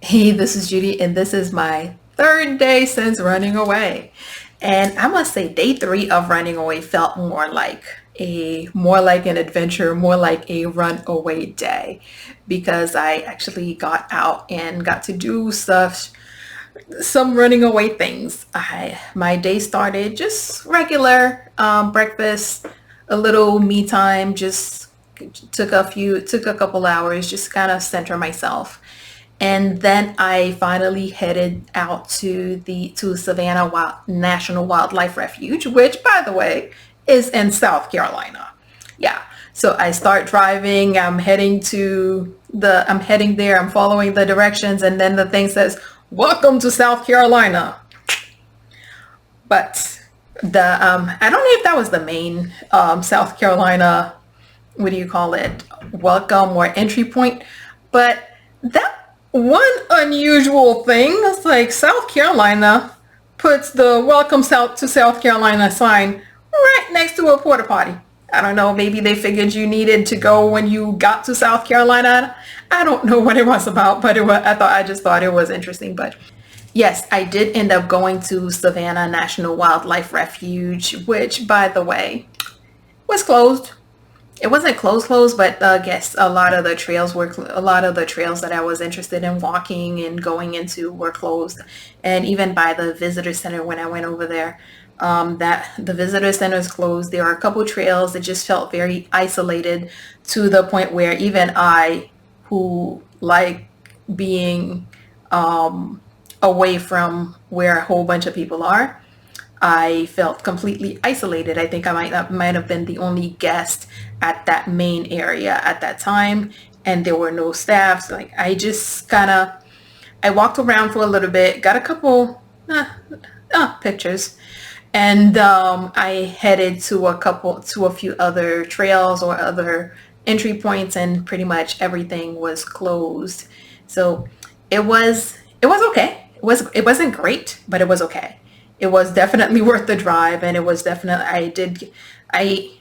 Hey, this is Judy, and this is my third day since running away. And I must say, day three of running away felt more like an adventure, more like a runaway day, because I actually got out and got to do stuff, some running away things. My day started just regular breakfast, a little me time, just took a couple hours, just kind of center myself. And then I finally headed out to Savannah National Wildlife Refuge, which, by the way, is in South Carolina. Yeah. So I start driving. I'm heading there. I'm following the directions, and then the thing says, "Welcome to South Carolina." But I don't know if that was the main South Carolina, what do you call it, welcome or entry point, but that one unusual thing is like South Carolina puts the welcome South to South Carolina sign right next to a porta potty. I don't know, maybe they figured you needed to go when you got to South Carolina. I don't know what it was about, but I just thought it was interesting. But yes, I did end up going to Savannah National Wildlife Refuge, which, by the way, was closed. It wasn't closed, but I guess a lot of the trails that I was interested in walking and going into were closed. And even by the visitor center when I went over there, that the visitor center is closed. There are a couple trails that just felt very isolated, to the point where even I, who like being away from where a whole bunch of people are, I felt completely isolated. I think might have been the only guest at that main area at that time, and there were no staffs. Like, I walked around for a little bit, got a couple pictures, and I headed to a few other trails or other entry points, and pretty much everything was closed. So it was okay. It wasn't great, but it was okay. It was definitely worth the drive, and it was definitely I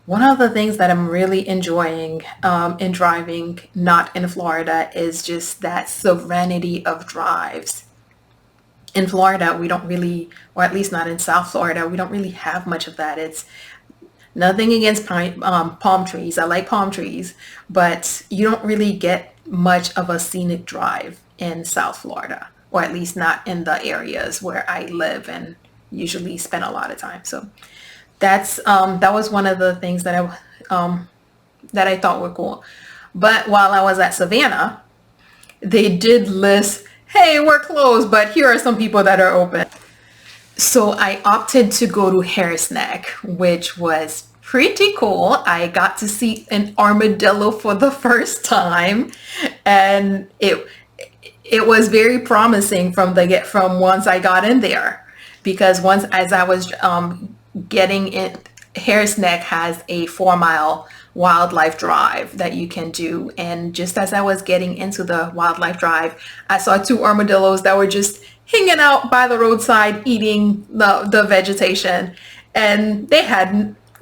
one of the things that I'm really enjoying in driving not in Florida is just that serenity of drives. In Florida, we don't really, or at least not in South Florida, we don't really have much of that. It's nothing against palm trees. I like palm trees, but you don't really get much of a scenic drive in South Florida, or at least not in the areas where I live and usually spend a lot of time. So that was one of the things that I thought were cool. But while I was at Savannah, they did list, "Hey, we're closed, but here are some people that are open." So I opted to go to Harris Neck, which was pretty cool. I got to see an armadillo for the first time, and it was very promising from once I got in there, because once as I was getting in, Harris Neck has a 4 mile wildlife drive that you can do. And just as I was getting into the wildlife drive, I saw two armadillos that were just hanging out by the roadside eating the vegetation. And they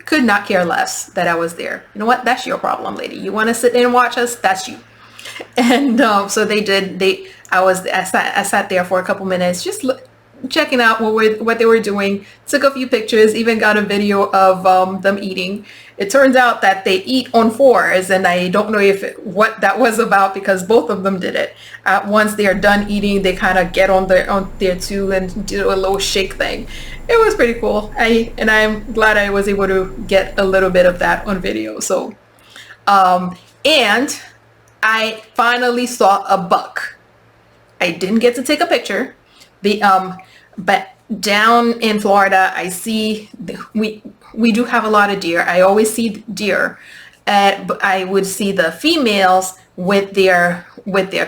could not care less that I was there. You know what? That's your problem, lady. You want to sit there and watch us? That's you. And so they did. I sat there for a couple minutes, just checking out what they were doing. Took a few pictures. Even got a video of them eating. It turns out that they eat on fours, and I don't know what that was about, because both of them did it. Once they are done eating, they kind of get on there too and do a little shake thing. It was pretty cool. I'm glad I was able to get a little bit of that on video. So, and I finally saw a buck. I didn't get to take a picture. But down in Florida, we do have a lot of deer. I always see deer, but I would see the females with their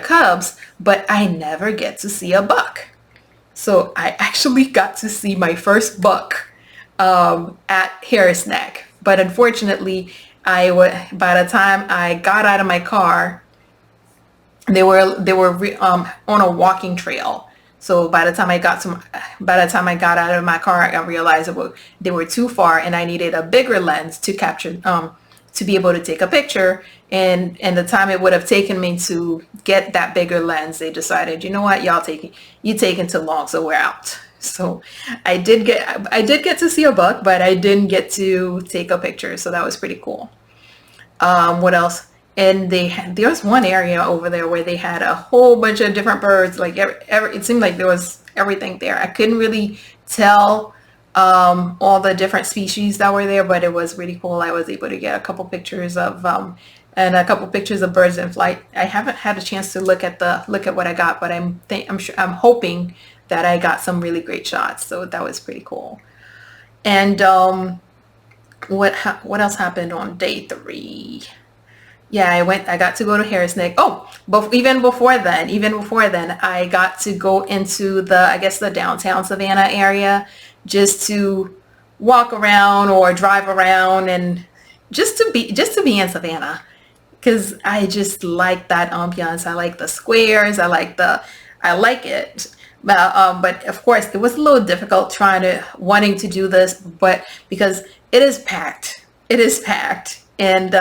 cubs, but I never get to see a buck. So I actually got to see my first buck at Harris Neck. But unfortunately, by the time I got out of my car, they were on a walking trail. So by the time I got out of my car, I realized they were too far, and I needed a bigger lens to capture to be able to take a picture. And the time it would have taken me to get that bigger lens, they decided, you know what, you taking too long, so we're out. So I did get to see a buck, but I didn't get to take a picture. So that was pretty cool. What else? And there was one area over there where they had a whole bunch of different birds. Like it seemed like there was everything there. I couldn't really tell all the different species that were there, but it was really cool. I was able to get a couple pictures of and a couple pictures of birds in flight. I haven't had a chance to look at what I got, but I'm hoping that I got some really great shots. So that was pretty cool. And what else happened on day 3? Yeah, I got to go to Harris Neck. Oh, but even before then, I got to go into the downtown Savannah area just to walk around or drive around and just to be in Savannah, because I just like that ambiance. I like the squares. I like it. But of course, it was a little difficult wanting to do this, but because it is packed. And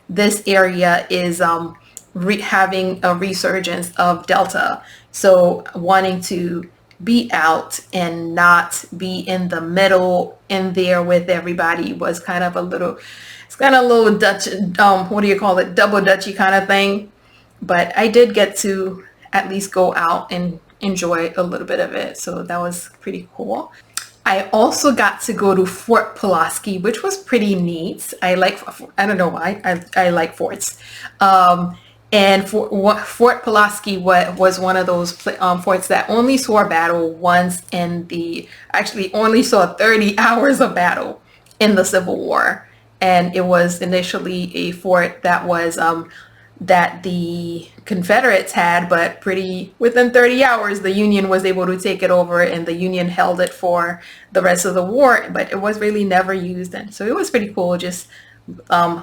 this area is having a resurgence of Delta. So wanting to be out and not be in the middle in there with everybody was kind of a little Dutch, what do you call it? Double Dutchy kind of thing. But I did get to at least go out and enjoy a little bit of it. So that was pretty cool. I also got to go to Fort Pulaski, which was pretty neat. I don't know why, I like forts. And Fort Pulaski was one of those forts that only saw battle once actually only saw 30 hours of battle in the Civil War. And it was initially a fort that was that the Confederates had, but within 30 hours, the Union was able to take it over, and the Union held it for the rest of the war, but it was really never used. And so it was pretty cool just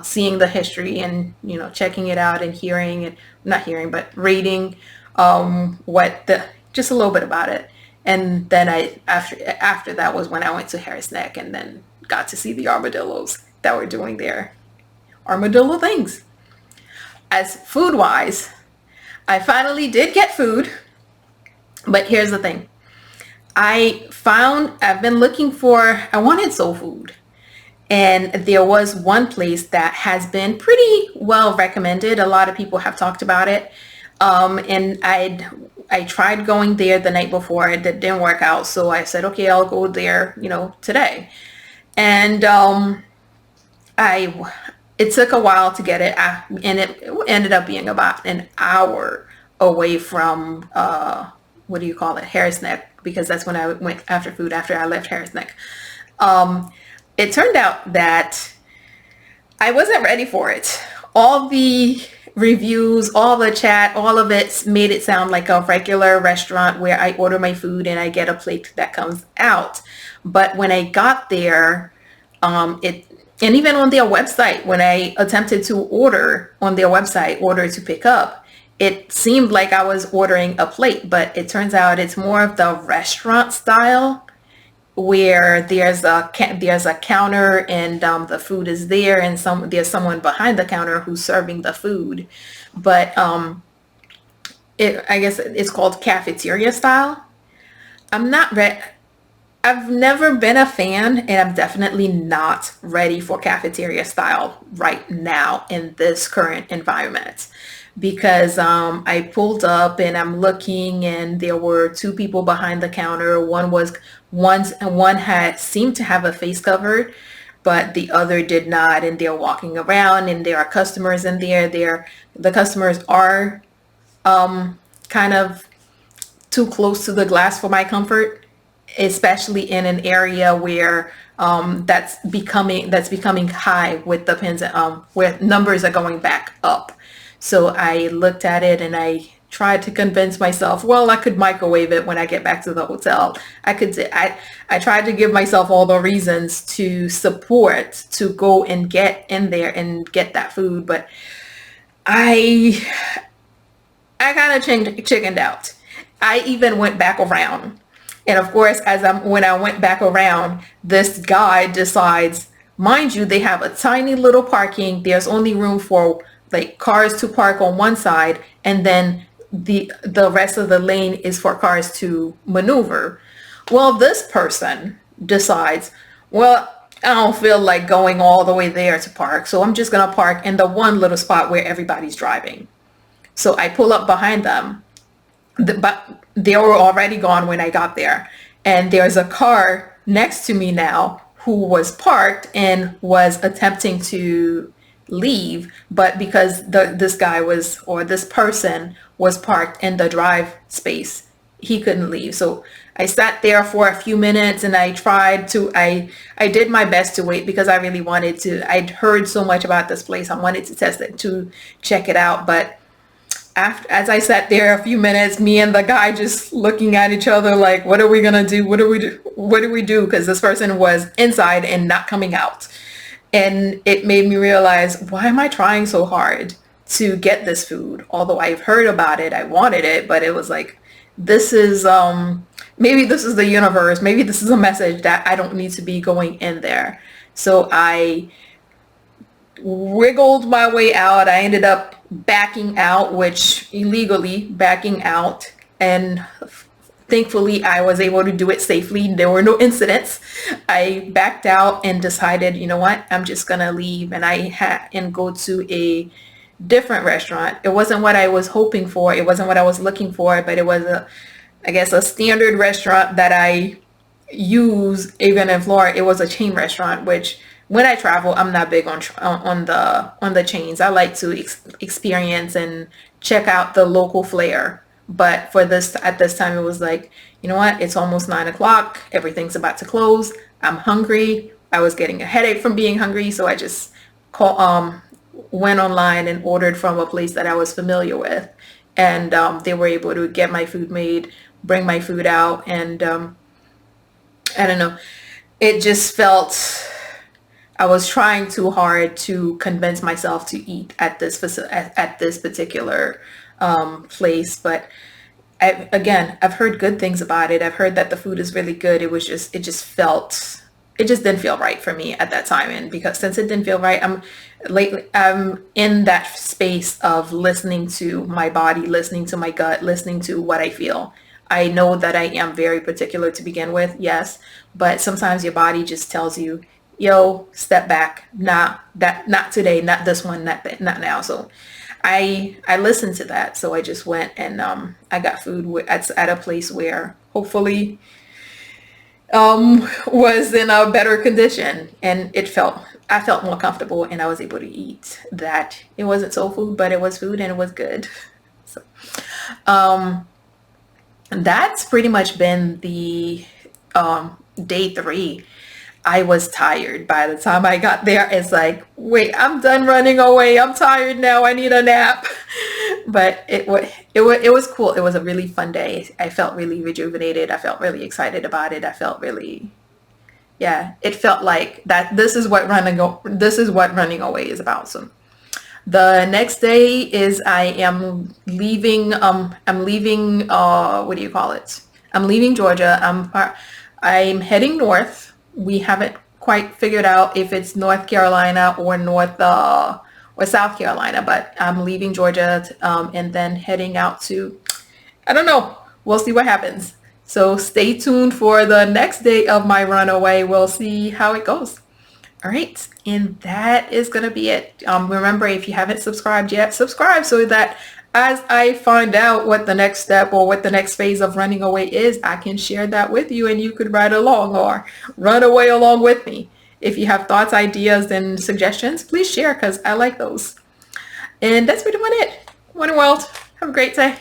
seeing the history and, checking it out and reading just a little bit about it. And then after that was when I went to Harris Neck and then got to see the armadillos that were doing their armadillo things. As food-wise, I finally did get food, but here's the thing. I wanted soul food, and there was one place that has been pretty well recommended. A lot of people have talked about it, and I tried going there the night before. It didn't work out, so I said, okay, I'll go there, today. And it took a while to get it, and it ended up being about an hour away from, Harris Neck, because that's when I went after I left Harris Neck. It turned out that I wasn't ready for it. All the reviews, all the chat, all of it made it sound like a regular restaurant where I order my food and I get a plate that comes out. But when I got there, and even on their website, when I attempted to order to pick up, it seemed like I was ordering a plate, but it turns out it's more of the restaurant style where there's a counter and the food is there, and there's someone behind the counter who's serving the food. But I guess it's called cafeteria style. I've never been a fan, and I'm definitely not ready for cafeteria style right now in this current environment, because I pulled up and I'm looking, and there were 2 people behind the counter. One had seemed to have a face covered, but the other did not, and they're walking around, and there are customers in there. The customers are kind of too close to the glass for my comfort, especially in an area where that's becoming high with the pins, where numbers are going back up. So I looked at it and I tried to convince myself, well, I could microwave it when I get back to the hotel. I tried to give myself all the reasons to go and get in there and get that food, but I kind of chickened out. I even went back around. And of course, when I went back around, this guy decides, Mind you, they have a tiny little parking. There's only room for like cars to park on one side, and then the rest of the lane is for cars to maneuver. Well, this person decides, well, I don't feel like going all the way there to park, so I'm just gonna park in the one little spot where everybody's driving. So I pull up behind them, but they were already gone when I got there. And there's a car next to me now who was parked and was attempting to leave, but because this guy was, or this person was parked in the drive space, he couldn't leave. So I sat there for a few minutes and I did my best to wait because I really wanted to. I'd heard so much about this place. I wanted to test it, to check it out. But as I sat there a few minutes, me and the guy just looking at each other like, what are we gonna do? What do we do? What do we do? Because this person was inside and not coming out. And it made me realize, why am I trying so hard to get this food? Although I've heard about it, I wanted it, but it was like, this is, maybe this is the universe. Maybe this is a message that I don't need to be going in there. So I wiggled my way out. I ended up backing out, which illegally backing out, and thankfully I was able to do it safely. There were no incidents. I backed out and decided, you know what, I'm just gonna leave, and and go to a different restaurant. It wasn't what I was hoping for. It wasn't what I was looking for, but it was I guess a standard restaurant that I use even in Florida. It was a chain restaurant, which when I travel, I'm not big on the chains. I like to experience and check out the local flair. But at this time, it was like, you know what? It's almost 9 o'clock. Everything's about to close. I'm hungry. I was getting a headache from being hungry, so I just went online and ordered from a place that I was familiar with, and they were able to get my food made, bring my food out, and I don't know. It just felt I was trying too hard to convince myself to eat at this particular place. But I've heard good things about it. I've heard that the food is really good. It just didn't feel right for me at that time. And because since it didn't feel right, I'm in that space of listening to my body, listening to my gut, listening to what I feel. I know that I am very particular to begin with, yes, but sometimes your body just tells you, yo, step back. Not today, not this one, not now. So I listened to that. So I just went and I got food at a place where hopefully was in a better condition, and I felt more comfortable, and I was able to eat that. It wasn't soul food, but it was food and it was good. So that's pretty much been the day 3. I was tired by the time I got there. It's like, wait, I'm done running away. I'm tired now. I need a nap. But it was cool. It was a really fun day. I felt really rejuvenated. I felt really excited about it. I felt really, yeah, it felt like that. This is what running away is about. So the next day is I am leaving. I'm leaving. What do you call it? I'm leaving Georgia. I'm heading north. We haven't quite figured out if it's North Carolina or South Carolina, but I'm leaving Georgia and then heading out to, I don't know. We'll see what happens. So stay tuned for the next day of my runaway. We'll see how it goes. All right. And that is going to be it. Remember, if you haven't subscribed yet, subscribe so that as I find out what the next step or what the next phase of running away is, I can share that with you and you could ride along or run away along with me. If you have thoughts, ideas, and suggestions, please share because I like those. And that's pretty much it. Morning world. Have a great day.